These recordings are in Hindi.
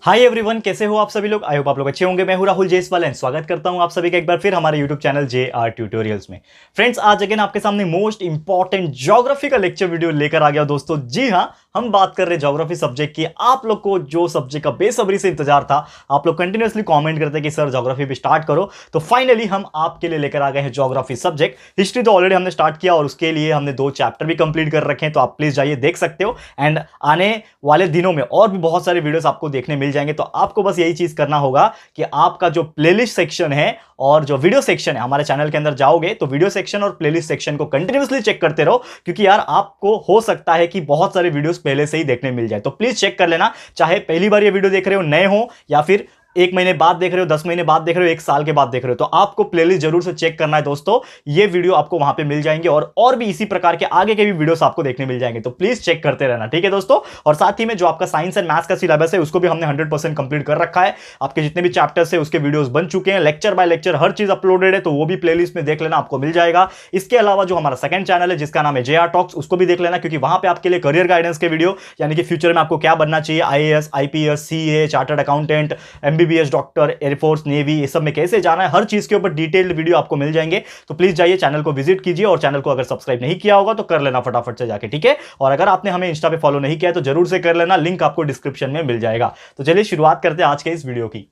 हाय एवरीवन, कैसे हो आप सभी लोग। आई होप आप लोग अच्छे होंगे। मैं हूं राहुल जेसवाल एंड स्वागत करता हूं आप सभी का एक बार फिर हमारे यूट्यूब चैनल JR ट्यूटोरियल्स में। फ्रेंड्स, आज अगेन आपके सामने मोस्ट इंपॉर्टेंट ज्योग्राफी का लेक्चर वीडियो लेकर आ गया दोस्तों। जी हां, हम बात कर रहे हैं ज्योग्राफी सब्जेक्ट की। आप लोग को जो सब्जेक्ट का बेसब्री से इंतजार था, आप लोग कंटिन्यूअसली कॉमेंट करते कि सर ज्योग्राफी भी स्टार्ट करो, तो फाइनली हम आपके लिए लेकर आ गए हैं ज्योग्राफी सब्जेक्ट। हिस्ट्री तो ऑलरेडी हमने स्टार्ट किया और उसके लिए हमने 2 चैप्टर भी कंप्लीट कर रखे हैं, तो आप प्लीज जाइए देख सकते हो। एंड आने वाले दिनों में और भी बहुत सारे वीडियोस आपको देखने मिल जाएंगे। तो आपको बस यही चीज करना होगा कि आपका जो प्लेलिस्ट सेक्शन है और जो वीडियो सेक्शन है, हमारे चैनल के अंदर जाओगे तो वीडियो सेक्शन और प्लेलिस्ट सेक्शन को कंटिन्यूअसली चेक करते रहो, क्योंकि यार आपको हो सकता है कि बहुत सारे वीडियोस पहले से ही देखने मिल जाए। तो प्लीज चेक कर लेना, चाहे पहली बार ये वीडियो देख रहे हो, नए हो, या फिर 1 महीने बाद देख रहे हो, 10 महीने बाद देख रहे हो, 1 साल के बाद देख रहे हो, तो आपको प्लेलिस्ट जरूर से चेक करना है दोस्तों। ये वीडियो आपको वहां पे मिल जाएंगे और भी इसी प्रकार के आगे के भी वीडियोस आपको देखने मिल जाएंगे। तो प्लीज चेक करते रहना, ठीक है दोस्तों। और साथ ही में जो आपका साइंस एंड मैथ्स का सिलेबस है उसको भी हमने 100% कंप्लीट कर रखा है। आपके जितने भी चैप्टर्स है उसके वीडियोस बन चुके हैं, लेक्चर बाय लेक्चर हर चीज अपलोडेड है, तो वो भी प्लेलिस्ट में देख लेना, आपको मिल जाएगा। इसके अलावा जो हमारा सेकंड चैनल है जिसका नाम है JR टॉक्स, उसको भी देख लेना, क्योंकि वहां पे आपके लिए करियर गाइडेंस के वीडियो, यानी कि फ्यूचर में आपको क्या बनना चाहिए, IAS, IPS, CA, chartered accountant, MBBS doctor, air force, navy, ये सब में कैसे जाना है, हर चीज के ऊपर डिटेल्ड वीडियो आपको मिल जाएंगे। तो प्लीज जाइए चैनल को विजिट कीजिए, और चैनल को अगर सब्सक्राइब नहीं किया होगा तो कर लेना फटाफट से जाके, ठीक है। और अगर आपने हमें इंस्टा पे फॉलो नहीं किया है तो जरूर से कर लेना, लिंक आपको डिस्क्रिप्शन में मिल जाएगा। तो चलिए शुरुआत करते हैं आज के इस वीडियो की।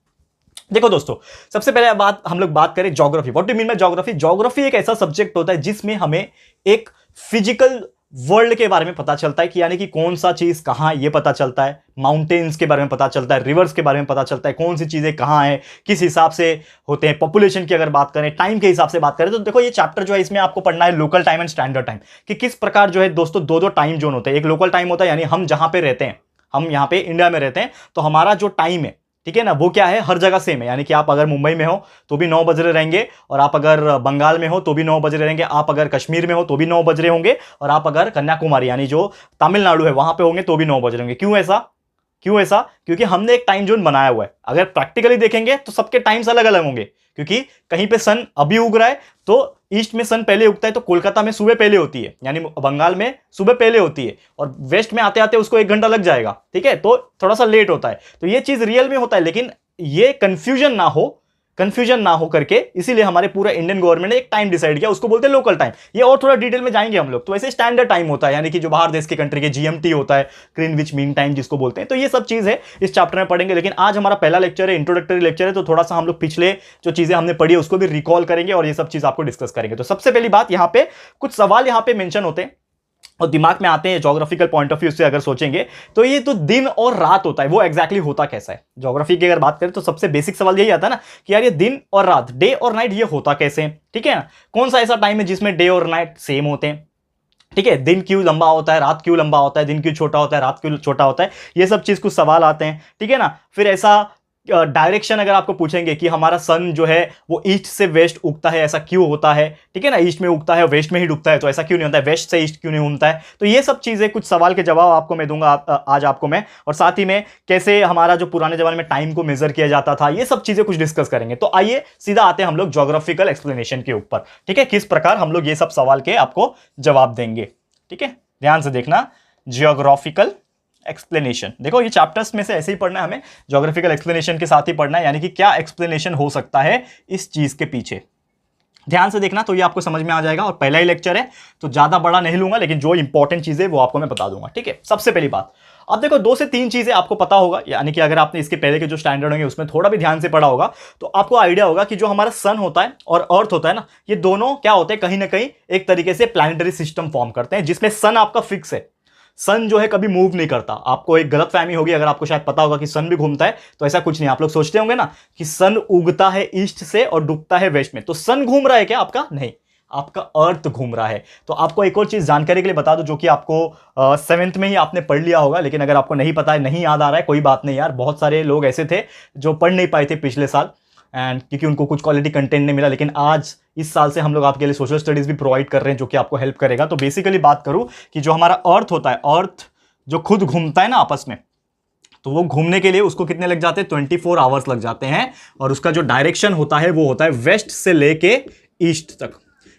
देखो दोस्तों, सबसे पहले हम लोग बात करें geography. What do mean by geography? Geography एक ऐसा सब्जेक्ट होता है जिसमें हमें एक फिजिकल वर्ल्ड के बारे में पता चलता है, कि यानी कि कौन सा चीज कहां है ये पता चलता है, माउंटेन्स के बारे में पता चलता है, रिवर्स के बारे में पता चलता है, कौन सी चीजें कहां है, किस हिसाब से होते हैं। पॉपुलेशन की अगर बात करें, टाइम के हिसाब से बात करें, तो देखो ये चैप्टर जो है इसमें आपको पढ़ना है local time and standard time, कि किस प्रकार जो है दोस्तों दो टाइम जोन होते हैं। एक लोकल टाइम होता है, यानी हम जहां पे रहते हैं, हम यहां पे इंडिया में रहते हैं, तो हमारा जो टाइम है, ठीक है ना, वो क्या है, हर जगह सेम है। यानी कि आप अगर मुंबई में हो तो भी 9 बज रहे रहेंगे, और आप अगर बंगाल में हो तो भी 9 बज रहे रहेंगे, आप अगर कश्मीर में हो तो भी 9 बज रहे होंगे, और आप अगर कन्याकुमारी यानी जो तमिलनाडु है वहां पे होंगे तो भी 9 बज रहे होंगे। क्यों ऐसा? क्योंकि हमने एक टाइम जोन बनाया हुआ है। अगर प्रैक्टिकली देखेंगे तो सबके टाइम्स अलग अलग होंगे, क्योंकि कहीं पे सन अभी उग रहा है तो ईस्ट में सन पहले उगता है, तो कोलकाता में सुबह पहले होती है, यानी बंगाल में सुबह पहले होती है, और वेस्ट में आते आते उसको 1 घंटा लग जाएगा, ठीक है, तो थोड़ा सा लेट होता है। तो ये चीज रियल में होता है, लेकिन ये कंफ्यूजन ना हो करके इसीलिए हमारे पूरा इंडियन गवर्नमेंट ने एक टाइम डिसाइड किया, उसको बोलते हैं लोकल टाइम। ये और थोड़ा डिटेल में जाएंगे हम लोग। तो ऐसे स्टैंडर्ड टाइम होता है, यानी कि जो बाहर देश के कंट्री के GMT होता है, ग्रीनविच मीन टाइम जिसको बोलते हैं। तो ये सब चीज है इस चैप्टर में पढ़ेंगे, लेकिन आज हमारा पहला लेक्चर है, इंट्रोडक्टरी लेक्चर है, तो थोड़ा सा हम लोग पिछले जो चीजें हमने पढ़ी है उसको भी रिकॉल करेंगे और ये सब चीज आपको डिस्कस करेंगे। तो सबसे पहली बात, यहां पे कुछ सवाल यहां पे मेंशन होते हैं और दिमाग में आते हैं ज्योग्राफिकल पॉइंट ऑफ व्यू से अगर सोचेंगे, तो ये तो दिन और रात होता है, वो एग्जैक्टली होता कैसा है। ज्योग्राफी की अगर बात करें तो सबसे बेसिक सवाल यही आता है ना, कि यार ये दिन और रात, डे और नाइट, ये होता कैसे है, ठीक है ना। कौन सा ऐसा टाइम है जिसमें डे और नाइट सेम होते हैं, ठीक है। दिन क्यों लंबा होता है, रात क्यों लंबा होता है, दिन क्यों छोटा होता है, रात क्यों छोटा होता है, ये सब चीज कुछ सवाल आते हैं, ठीक है ना। फिर ऐसा डायरेक्शन अगर आपको पूछेंगे कि हमारा सन जो है वो ईस्ट से वेस्ट उगता है, ऐसा क्यों होता है, ठीक है ना, ईस्ट में उगता है वेस्ट में ही डूबता है, तो ऐसा क्यों नहीं होता है, वेस्ट से ईस्ट क्यों नहीं घूमता है। तो ये सब चीजें, कुछ सवाल के जवाब आपको मैं दूंगा आज आपको मैं, और साथ ही में कैसे हमारा जो पुराने जमाने में टाइम को मेजर किया जाता था, ये सब चीजें कुछ डिस्कस करेंगे। तो आइए सीधा आते हैं हम लोग ज्योग्राफिकल एक्सप्लेनेशन के ऊपर, ठीक है, किस प्रकार हम लोग ये सब सवाल के आपको जवाब देंगे, ठीक है। ध्यान से देखना, ज्योग्राफिकल एक्सप्लेनेशन। देखो ये चैप्टर्स में से ऐसे ही पढ़ना है हमें, ज्योग्राफिकल एक्सप्लेनेशन के साथ ही पढ़ना है, यानी कि क्या एक्सप्लेनेशन हो सकता है इस चीज के पीछे। ध्यान से देखना, तो ये आपको समझ में आ जाएगा। और पहला ही लेक्चर है तो ज्यादा बड़ा नहीं लूंगा, लेकिन जो इंपॉर्टेंट चीजें वो आपको मैं बता दूंगा, ठीक है। सबसे पहली बात, अब देखो 2 से 3 चीजें आपको पता होगा, यानी कि अगर आपने इसके पहले के जो स्टैंडर्ड होंगे उसमें थोड़ा भी ध्यान से पढ़ा होगा तो आपको आइडिया होगा कि जो हमारा सन होता है और अर्थ होता है ना, ये दोनों क्या होते हैं, कहीं ना कहीं एक तरीके से प्लैनेटरी सिस्टम फॉर्म करते हैं, जिसमें सन आपका फिक्स है। सन जो है कभी मूव नहीं करता। आपको एक गलतफहमी होगी, अगर आपको शायद पता होगा कि सन भी घूमता है, तो ऐसा कुछ नहीं। आप लोग सोचते होंगे ना कि सन उगता है ईस्ट से और डूबता है वेस्ट में, तो सन घूम रहा है क्या आपका? नहीं, आपका अर्थ घूम रहा है। तो आपको एक और चीज जानकारी के लिए बता दो, जो कि आपको 7th में ही आपने पढ़ लिया होगा, लेकिन अगर आपको नहीं पता है, नहीं याद आ रहा है, कोई बात नहीं यार। बहुत सारे लोग ऐसे थे जो पढ़ नहीं पाए थे पिछले साल, एंड क्योंकि उनको कुछ क्वालिटी कंटेंट नहीं मिला, लेकिन आज इस साल से हम लोग आपके लिए सोशल स्टडीज भी प्रोवाइड कर रहे हैं, जो कि आपको हेल्प करेगा। तो बेसिकली बात करूं कि जो हमारा अर्थ होता है, अर्थ जो खुद घूमता है ना आपस में, तो वो घूमने के लिए उसको कितने लग जाते हैं, 24 आवर्स लग जाते हैं। और उसका जो डायरेक्शन होता है वो होता है वेस्ट से लेके ईस्ट तक।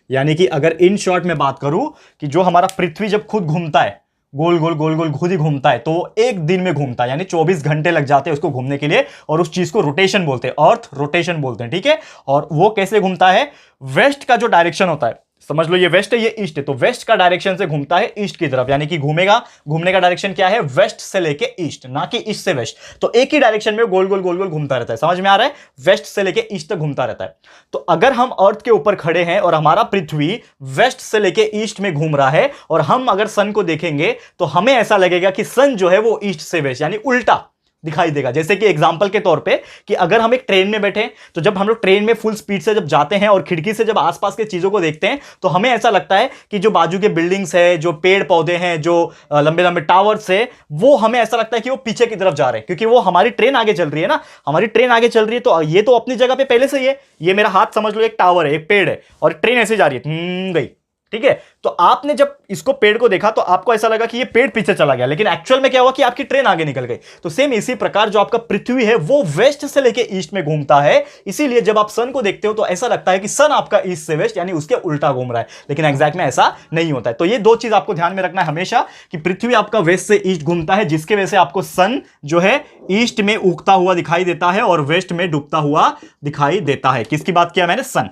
यानी कि अगर इन शॉर्ट में बात करूं कि जो हमारा पृथ्वी जब खुद घूमता है गोल गोल गोल गोल खुद ही घूमता है, तो एक दिन में घूमता है, यानी 24 घंटे लग जाते हैं उसको घूमने के लिए, और उस चीज को रोटेशन बोलते हैं, अर्थ रोटेशन बोलते हैं, ठीक है। और वो कैसे घूमता है, वेस्ट का जो डायरेक्शन होता है, समझ लो ये वेस्ट है, ये ईस्ट है, तो वेस्ट का डायरेक्शन से घूमता है ईस्ट की तरफ, यानी कि घूमेगा, घूमने का डायरेक्शन क्या है, वेस्ट से लेके ईस्ट, ना कि ईस्ट से वेस्ट। तो एक ही डायरेक्शन में गोल गोल गोल गोल घूमता रहता है, समझ में आ रहा है, वेस्ट से लेके ईस्ट तक घूमता रहता है। तो अगर हम अर्थ के ऊपर खड़े हैं और हमारा पृथ्वी वेस्ट से लेके ईस्ट में घूम रहा है, और हम अगर सन को देखेंगे तो हमें ऐसा लगेगा कि सन जो है वो ईस्ट से वेस्ट यानी उल्टा दिखाई देगा। जैसे कि एग्जांपल के तौर पे कि अगर हम एक ट्रेन में बैठे, तो जब हम लोग ट्रेन में फुल स्पीड से जब जाते हैं और खिड़की से जब आसपास के चीजों को देखते हैं, तो हमें ऐसा लगता है कि जो बाजू के बिल्डिंग्स है, जो पेड़ पौधे हैं, जो लंबे लंबे टावर्स है, वो हमें ऐसा लगता है कि वो पीछे की तरफ जा रहे हैं, क्योंकि वो हमारी ट्रेन आगे चल रही है ना, हमारी ट्रेन आगे चल रही है, तो ये तो अपनी जगह पे पहले से ही है। ये मेरा हाथ समझ लो एक टावर है, एक पेड़ है, और ट्रेन ऐसे जा रही है, गई, ठीक है। तो आपने जब इसको पेड़ को देखा तो आपको ऐसा लगा कि ये पेड़ पीछे चला गया, लेकिन एक्चुअल में क्या हुआ कि आपकी ट्रेन आगे निकल गई। तो सेम इसी प्रकार जो आपका पृथ्वी है वो वेस्ट से लेके ईस्ट में घूमता है, इसीलिए जब आप सन को देखते हो तो ऐसा लगता है कि सन आपका ईस्ट से वेस्ट यानी उसके उल्टा घूम रहा है, लेकिन एग्जैक्ट में ऐसा नहीं होता है। तो ये दो चीज आपको ध्यान में रखना है हमेशा, कि पृथ्वी आपका वेस्ट से ईस्ट घूमता है, जिसके वजह से आपको सन जो है ईस्ट में उगता हुआ दिखाई देता है और वेस्ट में डूबता हुआ दिखाई देता है। किसकी बात किया मैंने, सन,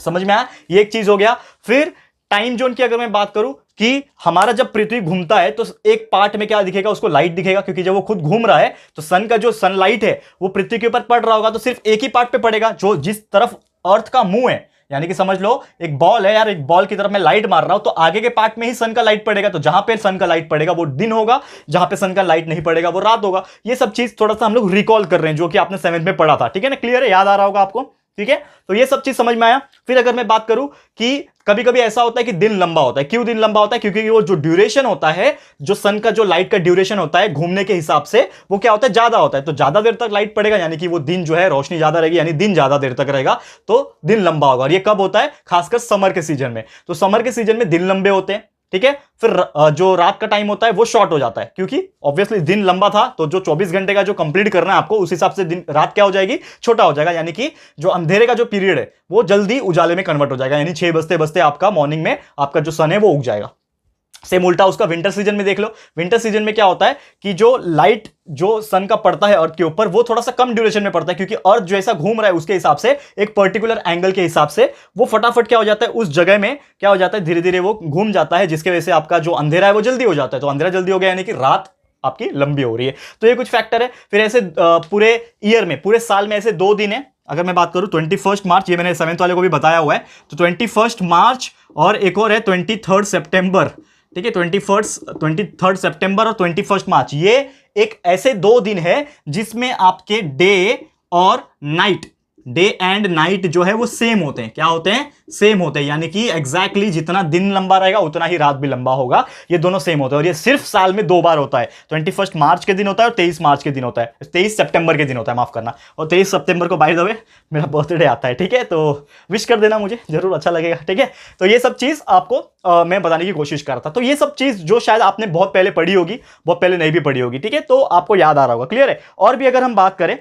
समझ में आया, ये एक चीज हो गया। फिर टाइम जोन की अगर मैं बात करूं कि हमारा जब पृथ्वी घूमता है तो एक पार्ट में क्या दिखेगा, उसको लाइट दिखेगा, क्योंकि जब वो खुद घूम रहा है तो सन का जो सनलाइट है वो पृथ्वी के ऊपर पड़ रहा होगा, तो सिर्फ एक ही पार्ट पे पड़ेगा, जो जिस तरफ अर्थ का मुंह है, यानी कि समझ लो एक बॉल है यार, एक बॉल की तरफ मैं लाइट मार रहा हूं, तो आगे के पार्ट में ही सन का लाइट पड़ेगा, तो जहां पे सन का लाइट पड़ेगा वो दिन होगा, जहां पे सन का लाइट नहीं पड़ेगा वो रात होगा। ये सब चीज थोड़ा सा हम लोग रिकॉल कर रहे हैं, जो कि आपने 7th में पढ़ा था, ठीक है ना, क्लियर है, याद आ रहा होगा आपको, ठीक है। तो ये सब चीज समझ में आया। फिर अगर मैं बात करूं कि कभी कभी ऐसा होता है कि दिन लंबा होता है, क्यों दिन लंबा होता है, क्योंकि वो जो ड्यूरेशन होता है, जो सन का जो लाइट का ड्यूरेशन होता है घूमने के हिसाब से, वो क्या होता है, ज्यादा होता है, तो ज्यादा देर तक लाइट पड़ेगा, यानी कि वो दिन जो है रोशनी ज्यादा रहेगी, यानी दिन ज्यादा देर तक रहेगा, तो दिन लंबा होगा। और ये कब होता है, खासकर समर के सीजन में, तो समर के सीजन में दिन लंबे होते हैं, ठीक है। फिर जो रात का टाइम होता है वो शॉर्ट हो जाता है, क्योंकि ऑब्वियसली दिन लंबा था, तो जो 24 घंटे का जो कंप्लीट करना है आपको, उस हिसाब से दिन रात क्या हो जाएगी, छोटा हो जाएगा, यानी कि जो अंधेरे का जो पीरियड है वो जल्दी उजाले में कन्वर्ट हो जाएगा, यानी 6 बजते बजते आपका मॉर्निंग में आपका जो सन है वो उग जाएगा। सेम उल्टा उसका विंटर सीजन में देख लो, विंटर सीजन में क्या होता है कि जो लाइट जो सन का पड़ता है अर्थ के ऊपर वो थोड़ा सा कम ड्यूरेशन में पड़ता है, क्योंकि अर्थ जैसा घूम रहा है उसके हिसाब से, एक पर्टिकुलर एंगल के हिसाब से वो फटाफट क्या हो जाता है, उस जगह में क्या हो जाता है, धीरे धीरे वो घूम जाता है, जिसके वजह से आपका जो अंधेरा है वो जल्दी हो जाता है। तो अंधेरा जल्दी हो गया यानी कि रात आपकी लंबी हो रही है। तो ये कुछ फैक्टर है। फिर ऐसे पूरे ईयर में, पूरे साल में ऐसे 2 दिन है। अगर मैं बात करूं 21 मार्च, ये मैंने 7th वाले को भी बताया हुआ है, तो 21 मार्च और एक और है 23 सितंबर, ठीक है, 23 सितंबर और 21 मार्च, ये एक ऐसे 2 दिन है जिसमें आपके डे और नाइट, डे एंड नाइट जो है वो सेम होते हैं। क्या होते हैं, सेम होते हैं, यानी कि एग्जैक्टली जितना दिन लंबा रहेगा उतना ही रात भी लंबा होगा, ये दोनों सेम होते हैं। और ये सिर्फ साल में 2 बार होता है, 21 मार्च के दिन होता है और 23 मार्च के दिन होता है, 23 सितंबर के दिन होता है, माफ करना। और 23 सितंबर को बाय द वे मेरा बर्थडे आता है, ठीक है, तो विश कर देना मुझे, जरूर अच्छा लगेगा, ठीक है। तो ये सब चीज आपको मैं बताने की कोशिश कर रहा था। तो ये सब चीज जो शायद आपने बहुत पहले पढ़ी होगी, बहुत पहले नहीं भी पढ़ी होगी, ठीक है, तो आपको याद आ रहा होगा, क्लियर है। और भी अगर हम बात करें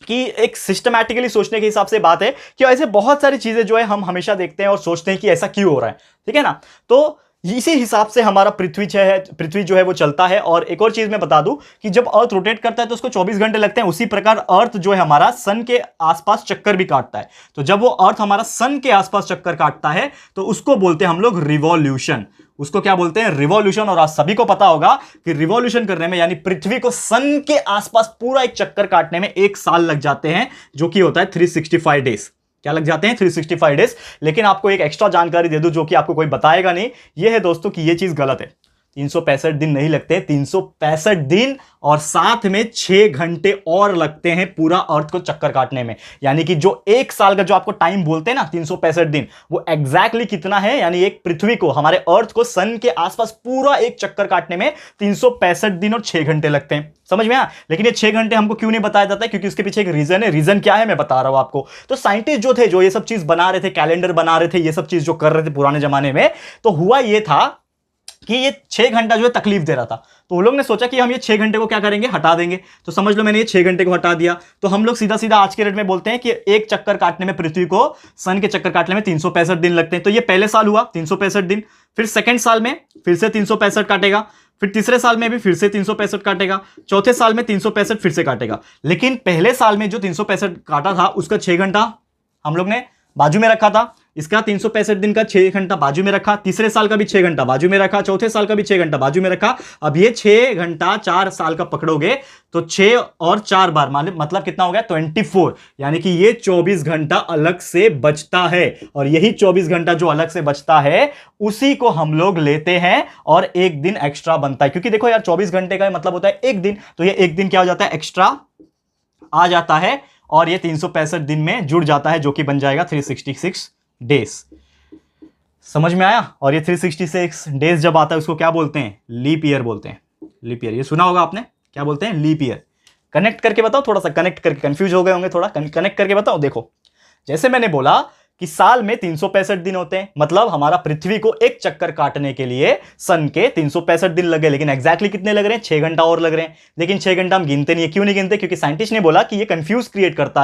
कि एक सिस्टमैटिकली सोचने के हिसाब से बात है कि ऐसे बहुत सारी चीजें जो है हम हमेशा देखते हैं और सोचते हैं कि ऐसा क्यों हो रहा है, ठीक है ना। तो इसी हिसाब से हमारा पृथ्वी जो है वो चलता है। और एक और चीज मैं बता दूं कि जब अर्थ रोटेट करता है तो उसको 24 घंटे लगते हैं, उसी प्रकार अर्थ जो है हमारा सन के आसपास चक्कर भी काटता है। तो जब वो अर्थ हमारा सन के आसपास चक्कर काटता है तो उसको बोलते हैं हम लोग रिवॉल्यूशन। उसको क्या बोलते हैं, रिवॉल्यूशन। और आज सभी को पता होगा कि रिवॉल्यूशन करने में, यानी पृथ्वी को सन के आसपास पूरा एक चक्कर काटने में 1 साल लग जाते हैं, जो कि होता है 365 डेज। क्या लग जाते हैं, 365 डेज। लेकिन आपको एक एक्स्ट्रा जानकारी दे दूं जो कि आपको कोई बताएगा नहीं, यह है दोस्तों कि यह चीज गलत है। 365 दिन नहीं लगते, 365 दिन और साथ में 6 घंटे और लगते हैं पूरा अर्थ को चक्कर काटने में। यानी कि जो 1 साल का जो आपको टाइम बोलते हैं ना 365 दिन, वो एग्जैक्टली कितना है, यानी एक पृथ्वी को, हमारे अर्थ को सन के आसपास पूरा एक चक्कर काटने में 365 दिन और 6 घंटे लगते हैं। समझ में आया। लेकिन ये 6 घंटे हमको क्यों नहीं बताया जाता है, क्योंकि उसके पीछे एक रीजन है। रीजन क्या है मैं बता रहा हूं आपको। तो साइंटिस्ट जो थे, जो ये सब चीज बना रहे थे, कैलेंडर बना रहे थे, ये सब चीज जो कर रहे थे पुराने जमाने में, तो हुआ ये था कि ये 6 घंटा जो है तकलीफ दे रहा था। तो वो लोग ने सोचा कि हम ये 6 घंटे को क्या करेंगे, हटा देंगे। तो समझ लो मैंने ये 6 घंटे को हटा दिया। तो हम लोग सीधा सीधा आज के रेट में बोलते हैं कि एक चक्कर काटने में, पृथ्वी को सन के चक्कर काटने में 365 दिन लगते हैं। तो ये पहले साल हुआ 365 दिन। फिर सेकंड साल में फिर से 365 काटेगा। फिर तीसरे साल में भी फिर से 365 काटेगा, चौथे साल में 365 फिर से काटेगा। लेकिन पहले साल में जो 365 काटा था उसका 6 घंटा हम लोग ने बाजू में रखा था, इसका 365 दिन का 6 घंटा बाजू में रखा, तीसरे साल का भी 6 घंटा बाजू में रखा, चौथे साल का भी 6 घंटा बाजू में रखा। अब ये 6 घंटा 4 साल का पकड़ोगे तो 6 और 4 बार मतलब कितना हो गया 24, यानी कि ये 24 घंटा अलग से बचता है। और यही 24 घंटा जो अलग से बचता है उसी को हम लोग लेते हैं और एक दिन एक्स्ट्रा बनता है। क्योंकि देखो यार 24 घंटे का मतलब होता है एक दिन, तो ये एक दिन क्या हो जाता है एक्स्ट्रा आ जाता है और ये 365 दिन में जुड़ जाता है, जो कि बन जाएगा 366 डेज। समझ में आया? और ये 366 डेज जब आता है उसको क्या बोलते हैं? लीप ईयर बोलते हैं। लीप ईयर ये सुना होगा आपने, क्या बोलते हैं? Leap year. कनेक्ट करके बताओ, थोड़ा सा कनेक्ट करके, कंफ्यूज हो गए होंगे थोड़ा, कनेक्ट करके बताओ। देखो जैसे मैंने बोला कि साल में 365 दिन होते हैं, मतलब हमारा पृथ्वी को एक चक्कर काटने के लिए सन के 365 दिन लगे, लेकिन एग्जैक्टली कितने लग रहे हैं? 6 घंटा और लग रहे हैं। लेकिन 6 घंटा हम गिनते नहीं है। क्यों नहीं गिनते? क्योंकि साइंटिस्ट ने बोला कि ये कंफ्यूजन क्रिएट करता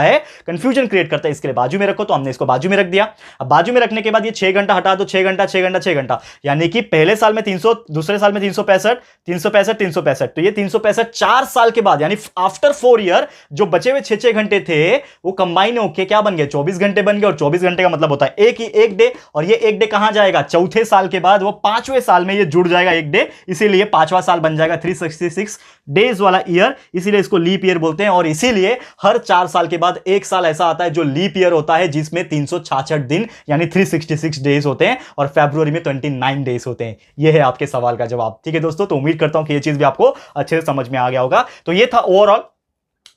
है, इसके लिए बाजू में रखो, तो हमने इसको बाजू में रख दिया। अब बाजू में रखने के बाद ये 6 घंटा हटा दो, 6 घंटा 6 घंटा 6 घंटा, यानी कि पहले साल में 300, दूसरे साल में 365 365 365, तो ये 365 4 साल के बाद, यानी आफ्टर 4 ईयर जो बचे हुए 6 घंटे थे वो कंबाइन होके क्या बन गए? 24 घंटे बन गए। और 24 घंटे का मतलब होता है एक डे, और ये एक डे कहां जाएगा? चौथे साल के बाद वो 5वें साल में ये जुड़ जाएगा एक डे, इसीलिए 5वां साल बन जाएगा 366 डेज वाला ईयर, इसीलिए इसको लीप ईयर बोलते हैं। और इसीलिए हर 4 साल के बाद एक साल ऐसा आता है जो लीप ईयर होता है, जिसमें 366 दिन यानी 366 डेज होते हैं, और फरवरी में 29 डेज होते हैं। यह है आपके सवाल का जवाब। ठीक है दोस्तों, तो उम्मीद करता हूं कि यह चीज भी आपको अच्छे से समझ में आ गया होगा। तो यह था ओवरऑल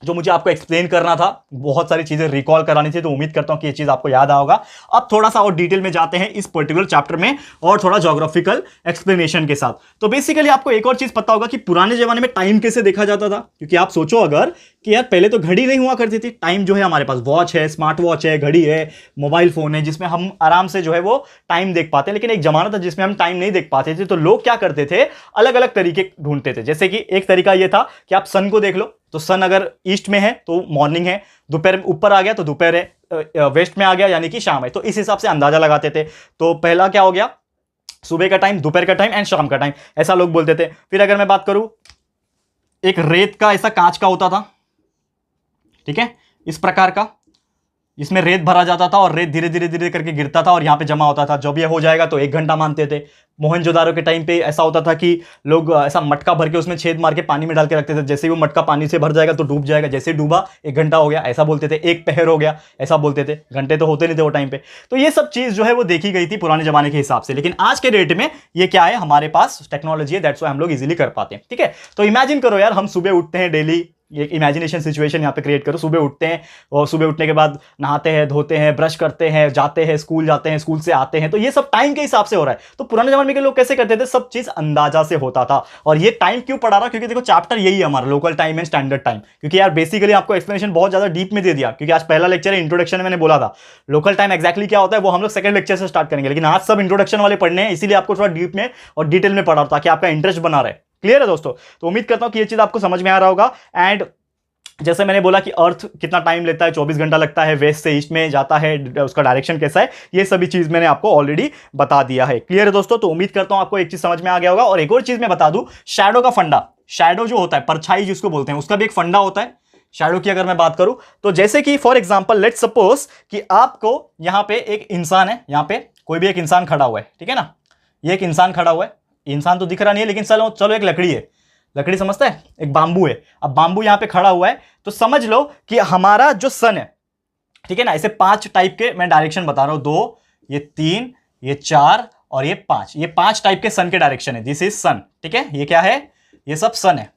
जो मुझे आपको एक्सप्लेन करना था, बहुत सारी चीजें रिकॉल करानी थी, तो उम्मीद करता हूं कि ये चीज आपको याद आ होगा। अब थोड़ा सा और डिटेल में जाते हैं इस पर्टिकुलर चैप्टर में, और थोड़ा ज्योग्राफिकल एक्सप्लेनेशन के साथ। तो बेसिकली आपको एक और चीज पता होगा कि पुराने जमाने में टाइम कैसे देखा जाता था। क्योंकि आप सोचो अगर कि यार पहले तो घड़ी नहीं हुआ करती थी, टाइम जो है हमारे पास वॉच है, स्मार्ट वॉच है, घड़ी है, मोबाइल फोन है, जिसमें हम आराम से जो है वो टाइम देख पाते हैं। लेकिन एक जमाना था जिसमें हम टाइम नहीं देख पाते थे, तो लोग क्या करते थे? अलग अलग तरीके ढूंढते थे। जैसे कि एक तरीका यह था कि आप सन को देख लो, तो सन अगर ईस्ट में है तो मॉर्निंग है, दोपहर में ऊपर आ गया तो दोपहर है, वेस्ट में आ गया यानी कि शाम है। तो इस हिसाब से अंदाजा लगाते थे। तो पहला क्या हो गया? सुबह का टाइम, दोपहर का टाइम एंड शाम का टाइम, ऐसा लोग बोलते थे। फिर अगर मैं बात करूं, एक रेत का ऐसा कांच का होता था, ठीक है, इस प्रकार का, इसमें रेत भरा जाता था और रेत धीरे धीरे धीरे करके गिरता था और यहां पे जमा होता था। जब ये हो जाएगा तो 1 घंटा मानते थे। मोहनजोदारो के टाइम पे ऐसा होता था कि लोग ऐसा मटका भर के उसमें छेद मार के पानी में डाल के रखते थे। जैसे ही वो मटका पानी से भर जाएगा तो डूब जाएगा, जैसे डूबा 1 घंटा हो गया, ऐसा बोलते थे। 1 पहर हो गया, ऐसा बोलते थे। घंटे तो होते नहीं थे वो टाइम पे। तो ये सब चीज जो है वो देखी गई थी पुराने जमाने के हिसाब से। लेकिन आज के डेट में ये क्या है, हमारे पास टेक्नोलॉजी है, दैट्स व्हाई हम लोग इजीली कर पाते हैं। ठीक है, तो इमेजिन करो यार, हम सुबह उठते हैं डेली, ये इमेजिनेशन सिचुएशन यहाँ पे क्रिएट करो। सुबह उठते हैं और सुबह उठने के बाद नहाते हैं, धोते हैं, ब्रश करते हैं, जाते हैं स्कूल, जाते हैं स्कूल से आते हैं। तो ये सब टाइम के हिसाब से हो रहा है। तो पुराने जमाने के लोग कैसे करते थे? सब चीज अंदाजा से होता था। और ये टाइम क्यों पढ़ा रहा? क्योंकि देखो चैप्टर यही है हमारा, local time and standard time. क्योंकि यार बेसिकली आपको एक्सप्लेनेशन बहुत ज्यादा डीप में दे दिया, क्योंकि आज पहला लेक्चर है, इंट्रोडक्शन में मैंने बोला था लोकल टाइम एक्जैक्टली क्या होता है वो हम लोग सेकंड लेक्चर से स्टार्ट करेंगे। लेकिन आज सब इंट्रोडक्शन वाले पढ़ने हैं, इसीलिए आपको थोड़ा डीप में और डिटेल में पढ़ा ताकि आपका इंटरेस्ट बना रहे। क्लियर है दोस्तों? तो उम्मीद करता हूं कि ये चीज आपको समझ में आ रहा होगा। एंड जैसे मैंने बोला कि अर्थ कितना टाइम लेता है, 24 घंटा लगता है, वेस्ट से ईस्ट में जाता है, उसका डायरेक्शन कैसा है, ये सभी चीज मैंने आपको ऑलरेडी बता दिया है। क्लियर है दोस्तों? तो उम्मीद करता हूं आपको एक चीज समझ में आ गया होगा। और एक और चीज मैं बता दूं, शैडो का फंडा, शैडो जो होता है, परछाई जिसको बोलते हैं, उसका भी एक फंडा होता है शैडो की। अगर मैं बात करूं तो जैसे कि फॉर एग्जांपल लेट्स सपोज कि आपको यहां पे एक इंसान है, यहां पे कोई भी एक इंसान खड़ा हुआ है, ठीक है ना, ये एक इंसान खड़ा हुआ है, इंसान तो दिख रहा नहीं है, लेकिन चलो एक लकड़ी है, लकड़ी समझता है, एक बांबू है। अब बांबू यहां पे खड़ा हुआ है, तो समझ लो कि हमारा जो सन है, ठीक है ना, ऐसे 5 टाइप के मैं डायरेक्शन बता रहा हूं, 2, ये 3, ये 4 और ये 5, ये 5 टाइप के सन के डायरेक्शन है। दिस इज सन, ठीक है, ये क्या है, ये सब सन है।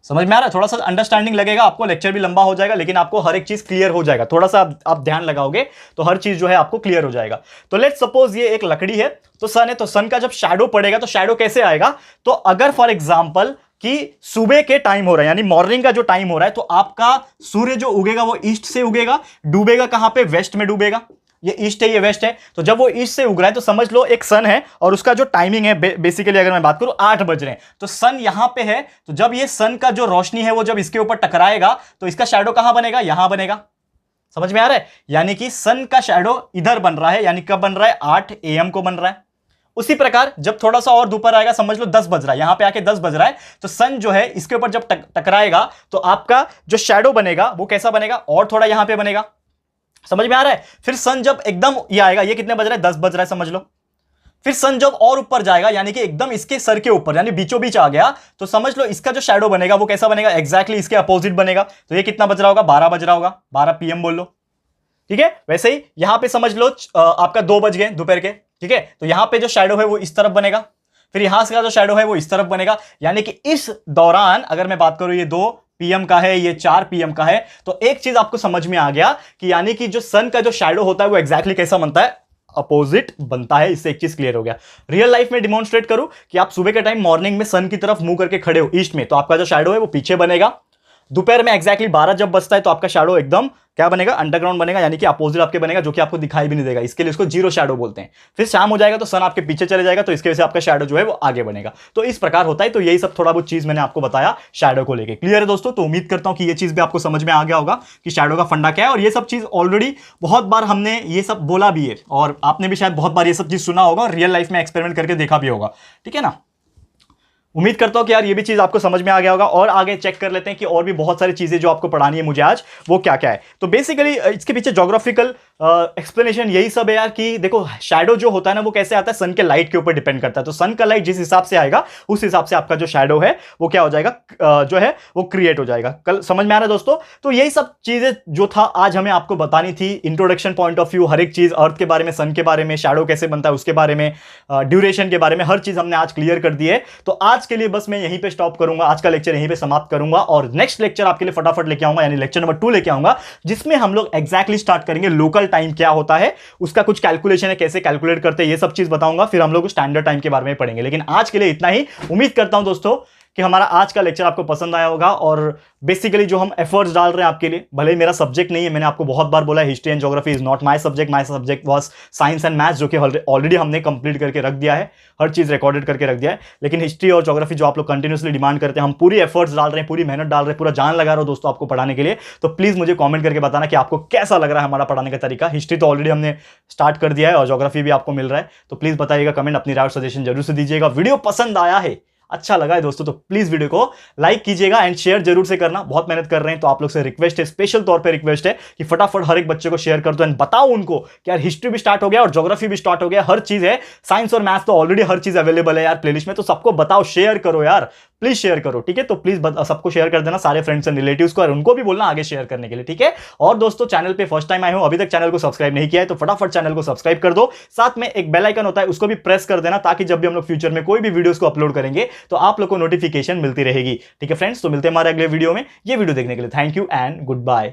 समझ में आ रहा है? थोड़ा सा अंडरस्टैंडिंग लगेगा आपको, लेक्चर भी लंबा हो जाएगा, लेकिन आपको हर एक चीज क्लियर हो जाएगा। थोड़ा सा आप ध्यान लगाओगे तो हर चीज जो है आपको क्लियर हो जाएगा। तो लेट्स सपोज ये एक लकड़ी है, तो सन है, तो सन का जब शैडो पड़ेगा तो शैडो कैसे आएगा? तो अगर फॉर एग्जांपल कि सुबह के टाइम हो रहा है, यानी मॉर्निंग का जो टाइम हो रहा है, तो आपका सूर्य जो उगेगा वो ईस्ट से उगेगा, डूबेगा कहां पे? वेस्ट में डूबेगा। ये ईस्ट है, ये वेस्ट है। तो जब वो ईस्ट से उग रहा है तो समझ लो एक सन है, और उसका जो टाइमिंग है बेसिकली अगर मैं बात करूं 8 बज रहे हैं, तो सन यहां पे है। तो जब ये सन का जो रोशनी है वो जब इसके ऊपर टकराएगा तो इसका शैडो कहां बनेगा? यहां बनेगा। समझ में आ रहा है? यानी कि सन का शैडो इधर बन रहा है, यानी कब बन रहा है? 8 AM को बन रहा है। उसी प्रकार जब थोड़ा सा और दोपहर आएगा, समझ लो 10 बज रहा है, यहां पे आके 10 बज रहा है, तो सन जो है इसके ऊपर जब टकराएगा तो आपका जो शैडो बनेगा वो कैसा बनेगा, और थोड़ा यहां पे बनेगा। समझ में आ रहा है? फिर सन जब एकदम ये आएगा, ये कितने बज रहा है, 10 बज रहा है समझ लो। फिर सन जब और ऊपर जाएगा, यानी कि एकदम इसके सर के ऊपर, यानी बीचों बीच आ गया, तो समझ लो इसका जो शैडो बनेगा वो कैसा बनेगा, एग्जैक्टली इसके अपोजिट बनेगा। तो ये कितना बज रहा होगा, 12 बज रहा होगा, 12 PM बोल लो, ठीक है। वैसे ही यहां पे समझ लो आपका 2 बज गए दोपहर के, ठीक है। तो यहां पे जो शैडो है वो इस तरफ बनेगा, फिर यहां से का जो शैडो है वो इस तरफ बनेगा। यानी कि इस दौरान अगर मैं बात करूं, ये 2 PM का है, ये 4 PM का है, तो एक चीज आपको समझ में आ गया कि यानी कि जो सन का जो शैडो होता है वो एग्जैक्टली कैसा बनता है, अपोजिट बनता है। इससे एक चीज क्लियर हो गया। रियल लाइफ में डिमॉन्स्ट्रेट करूं कि आप सुबह के टाइम मॉर्निंग में सन की तरफ मुंह करके खड़े हो ईस्ट में, तो आपका जो शैडो है वो पीछे बनेगा। दोपहर में एग्जैक्टली 12 जब बजता है तो आपका शैडो एकदम क्या बनेगा, अंडरग्राउंड बनेगा, यानी कि अपोजिट आपके बनेगा, जो कि आपको दिखाई भी नहीं देगा। इसके लिए इसको जीरो शैडो बोलते हैं। फिर शाम हो जाएगा तो सन आपके पीछे चले जाएगा, तो इसके वजह से आपका शैडो जो है वो आगे बनेगा। तो इस प्रकार होता है। तो यही सब थोड़ा बहुत चीज मैंने आपको बताया शैडो को लेकर। क्लियर है दोस्तों? तो उम्मीद करता हूं कि ये चीज भी आपको समझ में आ गया होगा कि शैडो का फंडा क्या है। और ये सब चीज ऑलरेडी बहुत बार हमने ये सब बोला भी है, और आपने भी शायद बहुत बार ये सब चीज सुना होगा और रियल लाइफ में एक्सपेरिमेंट करके देखा भी होगा, ठीक है ना। उम्मीद करता हूं कि यार ये भी चीज आपको समझ में आ गया होगा। और आगे चेक कर लेते हैं कि और भी बहुत सारी चीजें जो आपको पढ़ानी है मुझे आज, वो क्या क्या है। तो बेसिकली इसके पीछे ज्योग्राफिकल एक्सप्लेनेशन यही सब है यार, कि देखो शैडो जो होता है ना वो कैसे आता है, सन के लाइट के ऊपर डिपेंड करता है। तो सन का लाइट जिस हिसाब से आएगा उस हिसाब से आपका जो शैडो है वो क्या हो जाएगा, जो है वो क्रिएट हो जाएगा। कल समझ में आ रहा है दोस्तों? तो यही सब चीजें जो था आज हमें आपको बतानी थी, इंट्रोडक्शन पॉइंट ऑफ व्यू, हर एक चीज अर्थ के बारे में, सन के बारे में, शैडो कैसे बनता है उसके बारे में, ड्यूरेशन के बारे में, हर चीज हमने आज क्लियर कर दी है। तो आज के लिए बस मैं यहीं पे स्टॉप करूंगा, आज का लेक्चर यहीं पे समाप्त करूंगा, और नेक्स्ट लेक्चर आपके लिए फटाफट लेके आऊंगा, यानी लेक्चर नंबर 2 लेके आऊंगा, जिसमें हम लोग एग्जैक्टली स्टार्ट करेंगे लोकल टाइम क्या होता है, उसका कुछ कैलकुलेशन है, कैसे कैलकुलेट करते हैं, ये सब चीज बताऊंगा। फिर हम लोग स्टैंडर्ड टाइम के बारे में पढ़ेंगे। लेकिन आज के लिए इतना ही। उम्मीद करता हूं दोस्तों कि हमारा आज का लेक्चर आपको पसंद आया होगा। और बेसिकली जो हम एफर्ट्स डाल रहे हैं आपके लिए, भले ही मेरा सब्जेक्ट नहीं है, मैंने आपको बहुत बार बोला है history and geography is not my subject was science and maths, जो कि ऑलरेडी हमने कंप्लीट करके रख दिया है, हर चीज रिकॉर्डेड करके रख दिया है। लेकिन हिस्ट्री और ज्योग्राफी जो आप लोग कंटिन्यूसली डिमांड करते हैं, हम पूरी एफर्ट्स डाल रहे हैं, पूरी मेहनत डाल रहे हैं, पूरा जान लगा रहे हो दोस्तों आपको पढ़ाने के लिए। तो प्लीज मुझे कॉमेंट करके बताना कि आपको कैसा लग रहा है हमारा पढ़ाने का तरीका। हिस्ट्री तो ऑलरेडी हमने स्टार्ट कर दिया है और ज्योग्राफी भी आपको मिल रहा है। तो प्लीज बताइएगा, कमेंट, अपनी राय और सजेशन जरूर से दीजिएगा। वीडियो पसंद आया है, अच्छा लगा है दोस्तों, तो प्लीज वीडियो को लाइक कीजिएगा एंड शेयर जरूर से करना। बहुत मेहनत कर रहे हैं, तो आप लोग से रिक्वेस्ट है, स्पेशल तौर पे रिक्वेस्ट है कि फटाफट हर एक बच्चे को शेयर कर दो एंड बताओ उनको कि यार हिस्ट्री भी स्टार्ट हो गया और ज्योग्राफी भी स्टार्ट हो गया, हर चीज है, साइंस और मैथ्स तो ऑलरेडी हर चीज अवेलेबल है यार प्लेलिस्ट में। तो सबको बताओ, शेयर करो यार, प्लीज शेयर करो, ठीक है। तो प्लीज सबको शेयर कर देना, सारे फ्रेंड्स एंड रिलेटिव्स को, और उनको भी बोलना आगे शेयर करने के लिए, ठीक है। और दोस्तों चैनल पे फर्स्ट टाइम आए हो, अभी तक चैनल को सब्सक्राइब नहीं किया है, तो फटाफट चैनल को सब्सक्राइब कर दो। साथ में एक बेल आइकन होता है, उसको भी प्रेस कर देना, ताकि जब भी हम लोग फ्यूचर में कोई भी वीडियोस को अपलोड करेंगे तो आप लोग को नोटिफिकेशन मिलती रहेगी, ठीक है फ्रेंड्स। तो मिलते हैं हमारे अगले वीडियो में। ये वीडियो देखने के लिए thank you and good bye.